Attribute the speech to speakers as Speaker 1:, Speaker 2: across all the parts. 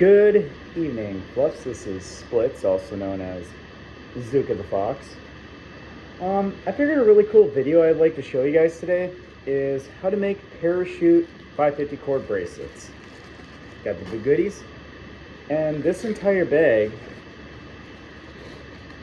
Speaker 1: Good evening, Fluffs. This is Splits, also known as Zuka the Fox. I figured a really cool video I'd like to show you guys today is how to make parachute 550 cord bracelets. Got the big goodies, and this entire bag,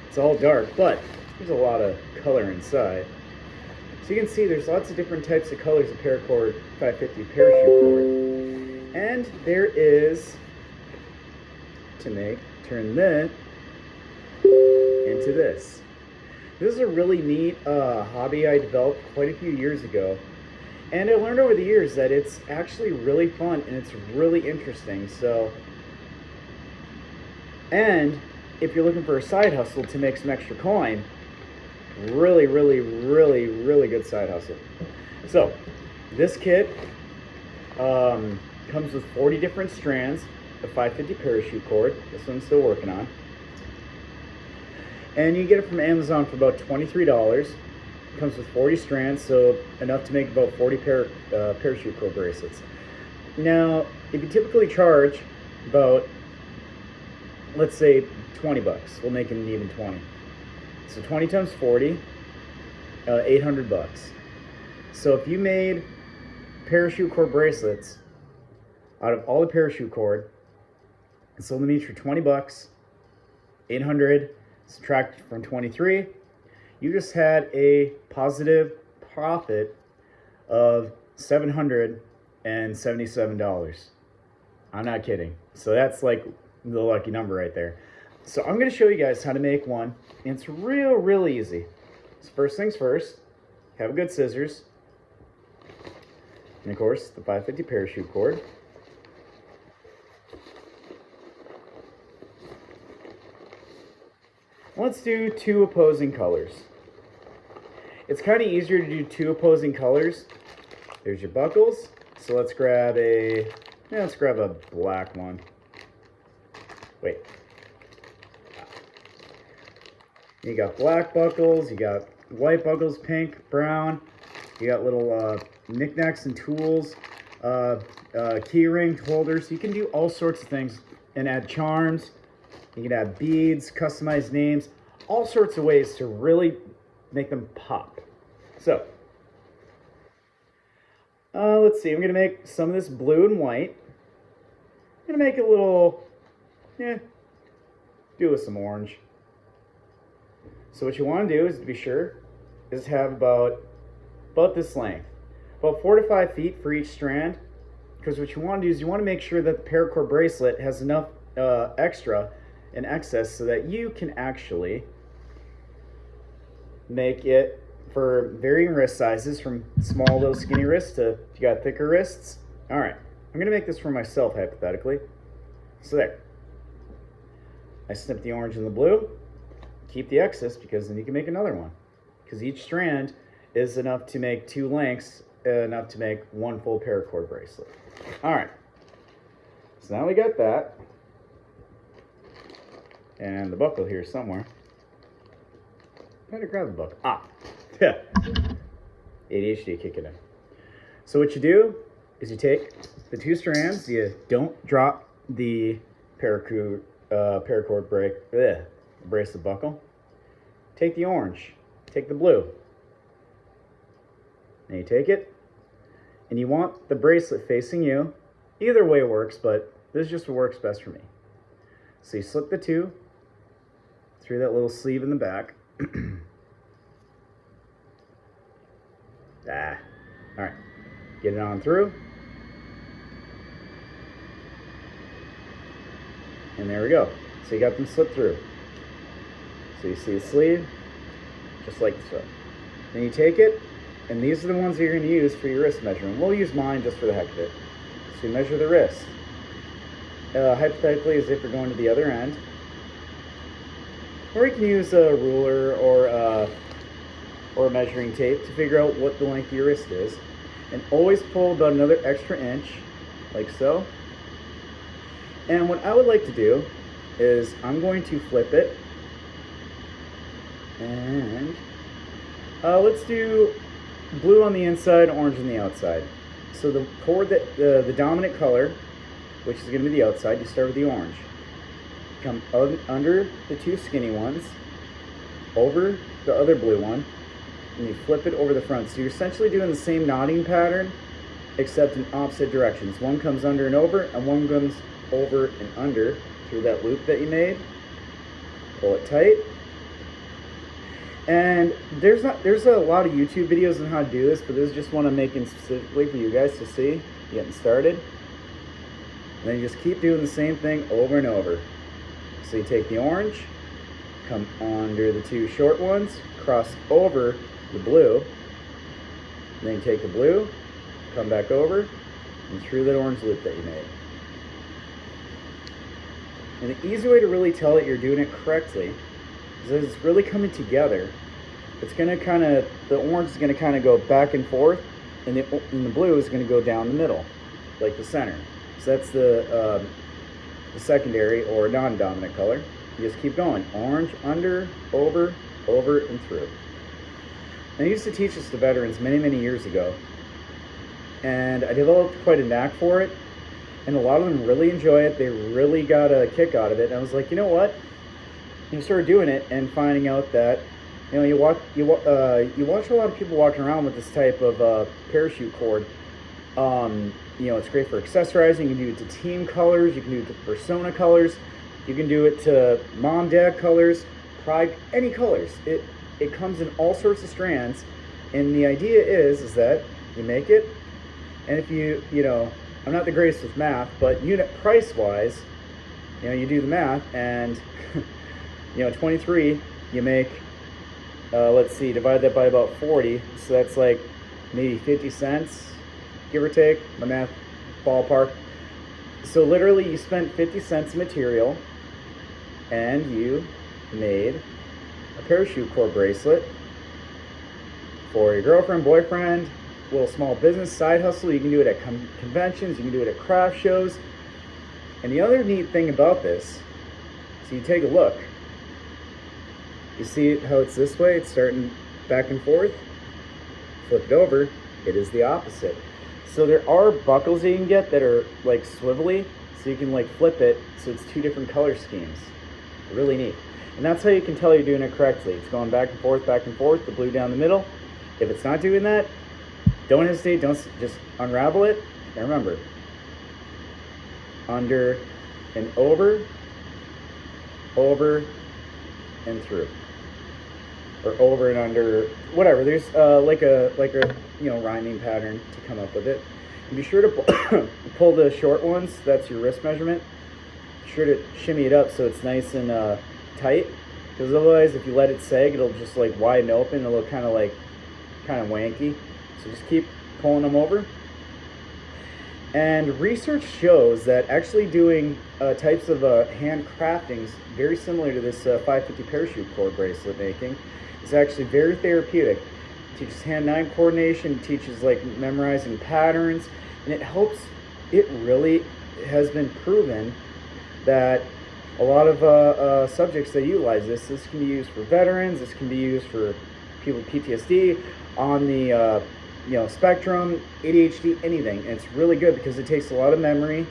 Speaker 1: it's all dark, but there's a lot of color inside. So you can see there's lots of different types of colors of paracord 550 parachute cord. And there is, turn that into this. This is a really neat hobby I developed quite a few years ago. And I learned over the years that it's actually really fun and it's really interesting. And if you're looking for a side hustle to make some extra coin, really good side hustle. So this kit comes with 40 different strands of 550 parachute cord. This one's still working on. And you get it from Amazon for about $23. It comes with 40 strands, so enough to make about 40 parachute cord bracelets. Now, if you typically charge about, let's say, 20 bucks, we'll make it an even 20. So 20 times 40, 800 bucks. So if you made parachute cord bracelets out of all the parachute cord and sold them each for 20 bucks, 800 subtract from 23, you just had a positive profit of $777. I'm not kidding. So that's like the lucky number right there. So I'm going to show you guys how to make one. And it's real easy. So first things first, have a good scissors. And of course, the 550 parachute cord. Let's do two opposing colors. It's kind of easier to do two opposing colors. There's your buckles. So let's grab a black one. Wait. You got black buckles, you got white buckles, pink, brown. You got little knickknacks and tools, key ring holders. You can do all sorts of things and add charms. You can add beads, customize names, all sorts of ways to really make them pop. So, let's see. I'm going to make some of this blue and white. I'm going to make it a little, do with some orange. So what you want to do is, to be sure, is have about this length. About 4 to 5 feet for each strand. Because what you want to do is you want to make sure that the paracord bracelet has enough extra in excess so that you can actually make it for varying wrist sizes, from small little skinny wrists to if you got thicker wrists. All right, I'm going to make this for myself hypothetically. So there. I snip the orange and the blue. Keep the excess because then you can make another one. Because each strand is enough to make 2 lengths, enough to make 1 full paracord bracelet. All right. So now we got that. And the buckle here somewhere. Better grab the buckle. Yeah. ADHD kicking in. So what you do is you take the 2 strands. You don't drop the paracord bracelet buckle. Take the orange. Take the blue. And you take it, and you want the bracelet facing you. Either way works, but this is just what works best for me. So you slip the 2 through that little sleeve in the back. All right, get it on through. And there we go. So you got them slipped through. So you see the sleeve, just like so. Then you take it, and these are the ones that you're going to use for your wrist measurement. We'll use mine just for the heck of it. So you measure the wrist. Hypothetically, as if you're going to the other end. Or you can use a ruler or a measuring tape to figure out what the length of your wrist is. And always pull about another extra inch, like so. And what I would like to do is I'm going to flip it. And let's do blue on the inside, orange on the outside. So the cord that the dominant color which is going to be the outside. You start with the orange. Come under the two skinny ones, over the other blue one, and you flip it over the front. So you're essentially doing the same knotting pattern, except in opposite directions. One comes under and over, and one comes over and under through that loop that you made. Pull it tight. And there's a lot of YouTube videos on how to do this, but this is just one I'm making specifically for you guys to see, getting started. And then you just keep doing the same thing over and over. So you take the orange, come under the two short ones, cross over the blue, and then you take the blue, come back over, and through that orange loop that you made. And the easy way to really tell that you're doing it correctly is that it's really coming together. It's going to the orange is going to kind of go back and forth, and the blue is going to go down the middle, like the center. So that's the secondary or non-dominant color. You just keep going. Orange, under, over, and through. And I used to teach this to veterans many, many years ago. And I developed quite a knack for it. And a lot of them really enjoy it. They really got a kick out of it. And I was like, you know what? You started doing it and finding out that, you know, you watch a lot of people walking around with this type of parachute cord. You know, it's great for accessorizing. You can do it to team colors. You can do it to persona colors. You can do it to mom, dad colors, pride, any colors. It comes in all sorts of strands. And the idea is that you make it, and if you know, I'm not the greatest with math, but unit price wise, you know, you do the math, and you know, 23, you make, let's see, divide that by about 40, so that's like maybe 50 cents, give or take, my math ballpark. So literally you spent 50 cents material, and you made a parachute cord bracelet for your girlfriend, boyfriend, little small business, side hustle. You can do it at conventions, you can do it at craft shows. And the other neat thing about this, so you take a look, you see how it's this way, it's starting back and forth, flip it over, it is the opposite. So there are buckles that you can get that are like swivelly, so you can like flip it so it's two different color schemes. Really neat. And that's how you can tell you're doing it correctly. It's going back and forth, the blue down the middle. If it's not doing that, don't hesitate, just unravel it. And remember, under and over and through. Or over and under, whatever. There's like a you know, rhyming pattern to come up with it. And be sure to pull the short ones, that's your wrist measurement. Be sure to shimmy it up so it's nice and tight, because otherwise if you let it sag, it'll just like widen open, it'll look kind of wanky. So just keep pulling them over. And research shows that actually doing types of hand craftings very similar to this 550 parachute cord bracelet making is actually very therapeutic. It teaches hand-eye coordination, teaches like memorizing patterns, and it really has been proven that a lot of subjects that utilize this can be used for veterans, this can be used for people with PTSD, on the you know, spectrum, ADHD, anything. And it's really good because it takes a lot of memory,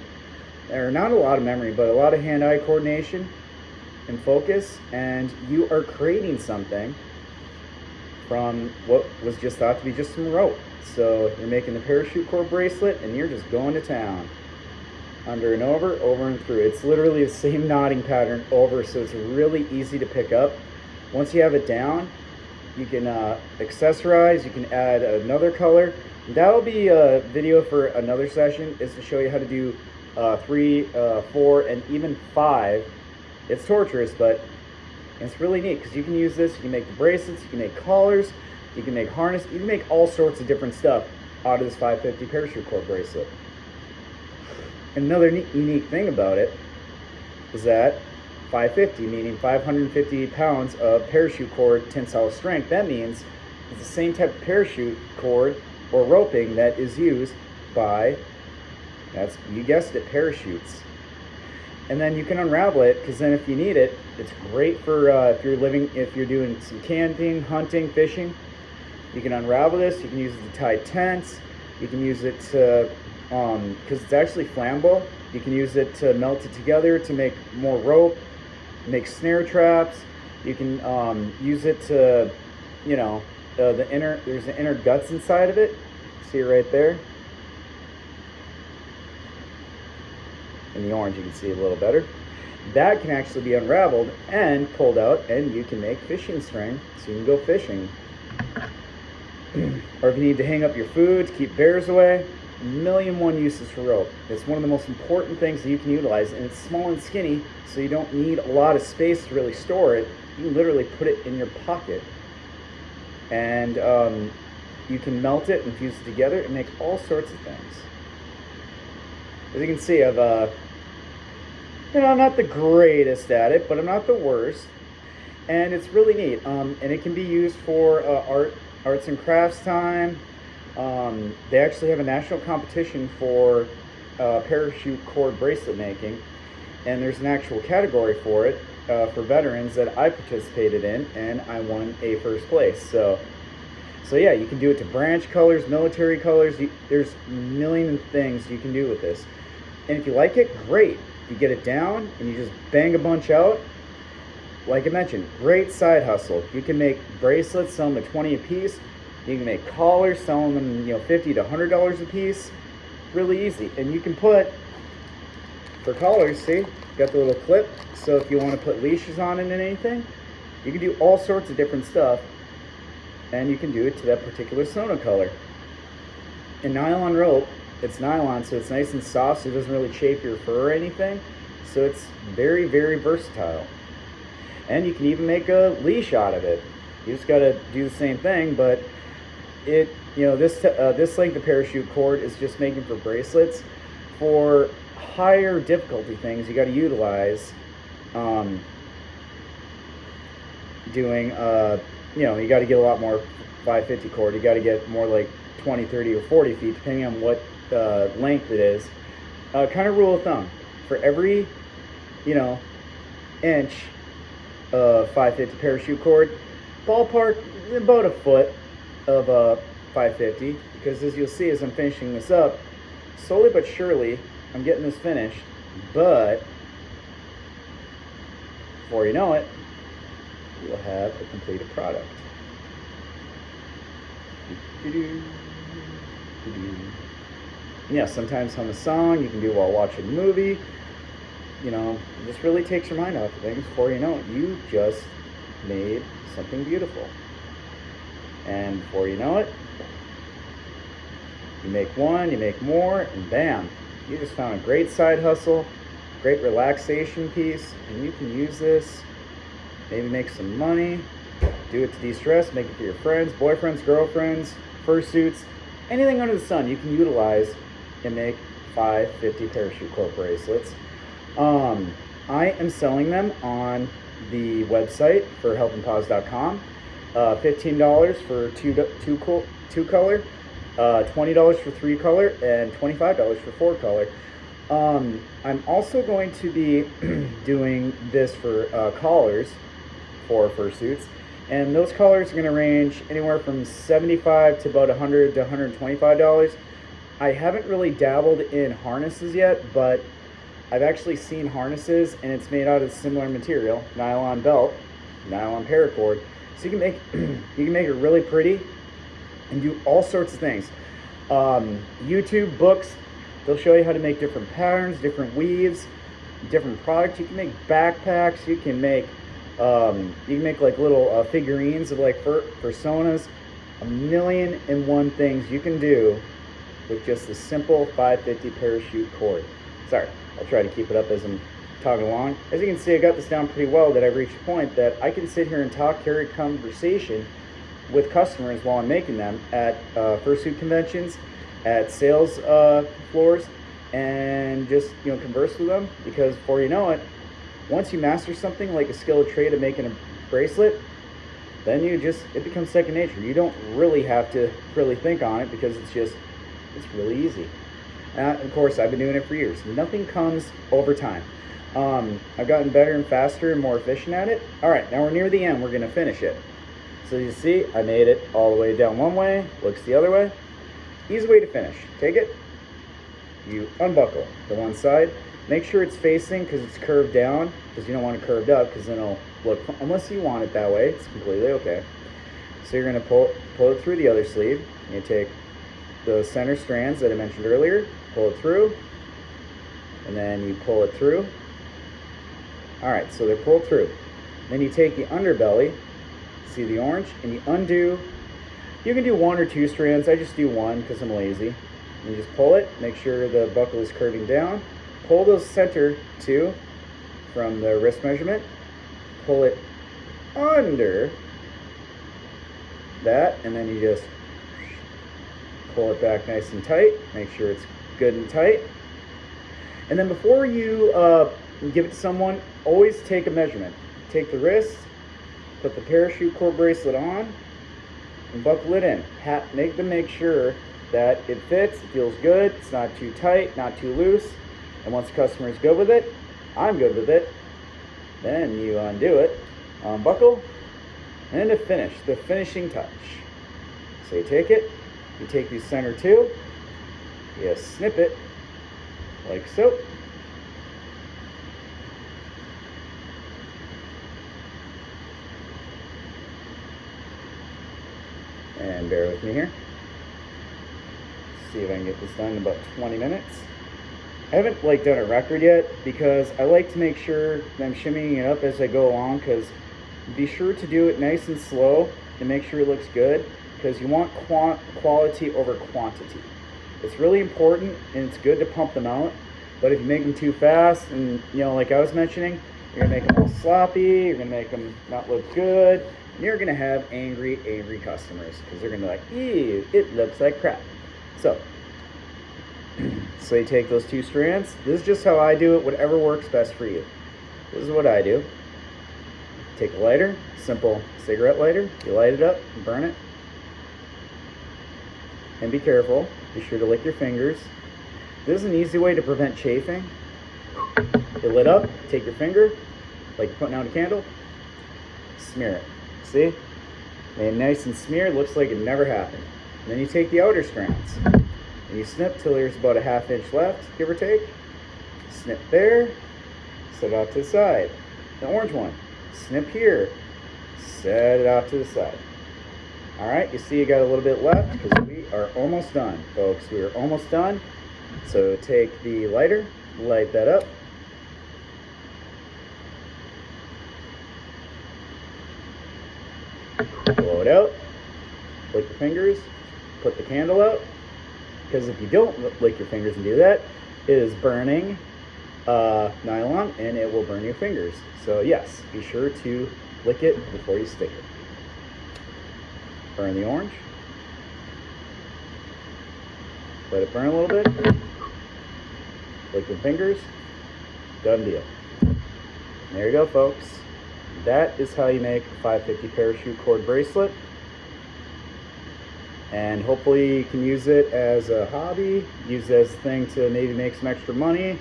Speaker 1: or not a lot of memory, but a lot of hand-eye coordination and focus, and you are creating something from what was just thought to be just some rope. So you're making the parachute cord bracelet and you're just going to town. Under and over and through. It's literally the same knotting pattern over, so it's really easy to pick up. Once you have it down, you can accessorize, you can add another color. That'll be a video for another session, is to show you how to do 3, 4, and even 5. It's torturous, but it's really neat because you can use this, you can make the bracelets, you can make collars, you can make harness, you can make all sorts of different stuff out of this 550 parachute cord bracelet. Another unique thing about it is that 550, meaning 550 pounds of parachute cord tensile strength. That means it's the same type of parachute cord or roping that is used by, that's, you guessed it, parachutes. And then you can unravel it, because then if you need it, it's great for if you're doing some camping, hunting, fishing. You can unravel this, you can use it to tie tents, you can use it to because it's actually flammable. You can use it to melt it together to make more rope, make snare traps. You can use it to, you know, there's the inner guts inside of it. See it right there. In the orange you can see a little better. That can actually be unraveled and pulled out, and you can make fishing string so you can go fishing. Or if you need to hang up your food to keep bears away, a million one uses for rope. It's one of the most important things that you can utilize, and it's small and skinny, so you don't need a lot of space to really store it. You can literally put it in your pocket, and you can melt it and fuse it together and make all sorts of things. As you can see, I've I'm not the greatest at it, but I'm not the worst, and it's really neat. And it can be used for arts and crafts time. They actually have a national competition for parachute cord bracelet making, and there's an actual category for it for veterans that I participated in, and I won a first place. So yeah, you can do it to branch colors, military colors. There's a million things you can do with this, and if you like it, great. You get it down and you just bang a bunch out. Like I mentioned, great side hustle. You can make bracelets, sell them at $20 a piece. You can make collars, selling them, $50 to $100 a piece. Really easy. And you can put, for collars, see, got the little clip. So if you want to put leashes on it and anything, you can do all sorts of different stuff. And you can do it to that particular Sono color. And nylon rope, it's nylon, so it's nice and soft, so it doesn't really chafe your fur or anything. So it's very, very versatile. And you can even make a leash out of it. You just got to do the same thing, but this length of parachute cord is just making for bracelets. For higher difficulty things, you got to utilize you got to get a lot more 550 cord. You got to get more like 20, 30, or 40 feet, depending on what length it is. Kind of rule of thumb, for every inch of 550 parachute cord, ballpark about a foot of 550, because as you'll see as I'm finishing this up, slowly but surely I'm getting this finished, but before you know it, you'll have a completed product. Yeah, sometimes hum a song you can do while watching a movie. It just really takes your mind off of things. Before you know it, you just made something beautiful. And before you know it, you make one, you make more, and bam, you just found a great side hustle, great relaxation piece, and you can use this, maybe make some money, do it to de-stress, make it for your friends, boyfriends, girlfriends, fursuits, anything under the sun you can utilize and make 550 parachute cord bracelets. I am selling them on the website for healthandpause.com. $15 for two color, $20 for 3 color, and $25 for 4 color. I'm also going to be doing this for collars for fursuits, and those collars are going to range anywhere from $75 to about $100 to $125. I haven't really dabbled in harnesses yet, but I've actually seen harnesses, and it's made out of similar material, nylon belt, nylon paracord. So you can make it really pretty and do all sorts of things. YouTube, books, they'll show you how to make different patterns, different weaves, different products. You can make backpacks. You can make like little figurines of like personas. A million and one things you can do with just a simple 550 parachute cord. Sorry, I'll try to keep it up as I'm talking along. As you can see, I got this down pretty well, that I've reached a point that I can sit here and talk, carry conversation with customers while I'm making them at fursuit conventions, at sales floors, and just converse with them, because before you know it, once you master something like a skill or trade of making a bracelet, then it becomes second nature. You don't really have to really think on it, because it's really easy. Of course, I've been doing it for years. Nothing comes over time. I've gotten better and faster and more efficient at it. All right, now we're near the end. We're going to finish it. So you see, I made it all the way down one way, looks the other way. Easy way to finish. Take it, you unbuckle the one side. Make sure it's facing, because it's curved down, because you don't want it curved up, because then it'll look, unless you want it that way, it's completely okay. So you're going to pull it through the other sleeve. You take the center strands that I mentioned earlier, pull it through, and then you pull it through. Alright, so they're pulled through. Then you take the underbelly, see the orange, and you undo. You can do 1 or 2 strands. I just do 1 because I'm lazy. And you just pull it, make sure the buckle is curving down. Pull those center 2 from the wrist measurement. Pull it under that, and then you just pull it back nice and tight. Make sure it's good and tight. And then before you give it to someone, always take a measurement. Take the wrist, put the parachute cord bracelet on, and buckle it in. Make sure that it fits, it feels good, it's not too tight, not too loose. And once the customer is good with it, I'm good with it, then you undo it, unbuckle, and to finish, the finishing touch. So you take it, you take the center 2, you snip it like so. And bear with me here. See if I can get this done in about 20 minutes. I haven't done a record yet, because I like to make sure that I'm shimmying it up as I go along, because be sure to do it nice and slow and make sure it looks good, because you want quality over quantity. It's really important, and it's good to pump them out, but if you make them too fast, and like I was mentioning, you're gonna make them all sloppy, you're gonna make them not look good, and you're gonna have angry customers, because they're gonna be like, ew, it looks like crap. So you take those 2 strands. This is just how I do it, whatever works best for you. This is what I do. Take a lighter, simple cigarette lighter, you light it up, burn it. And be careful, be sure to lick your fingers. This is an easy way to prevent chafing. You lit up, take your finger, like you're putting out a candle, smear it. See? Made it nice and smeared, looks like it never happened. And then you take the outer strands, and you snip till there's about a ½ inch left, give or take. Snip there, set it off to the side. The orange one, snip here, set it off to the side. Alright, you see you got a little bit left, because we are almost done, folks. We are almost done. So take the lighter, light that up. Blow it out, lick your fingers, put the candle out, because if you don't lick your fingers and do that, it is burning nylon, and it will burn your fingers. So yes, be sure to lick it before you stick it. Burn the orange, let it burn a little bit, lick your fingers, done deal. There you go, folks. That is how you make a 550 parachute cord bracelet. And hopefully you can use it as a hobby, use it as a thing to maybe make some extra money,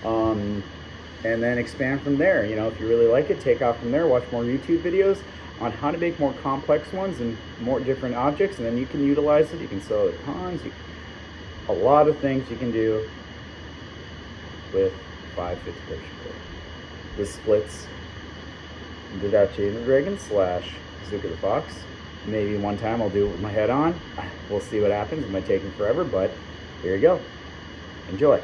Speaker 1: and then expand from there. If you really like it, take off from there, watch more YouTube videos on how to make more complex ones and more different objects, and then you can utilize it. You can sell it at cons. A lot of things you can do with 550 parachute cord. This splits the Dacia Dragon / Zuka the Fox. Maybe one time I'll do it with my head on. We'll see what happens. It might take me forever, but here you go. Enjoy.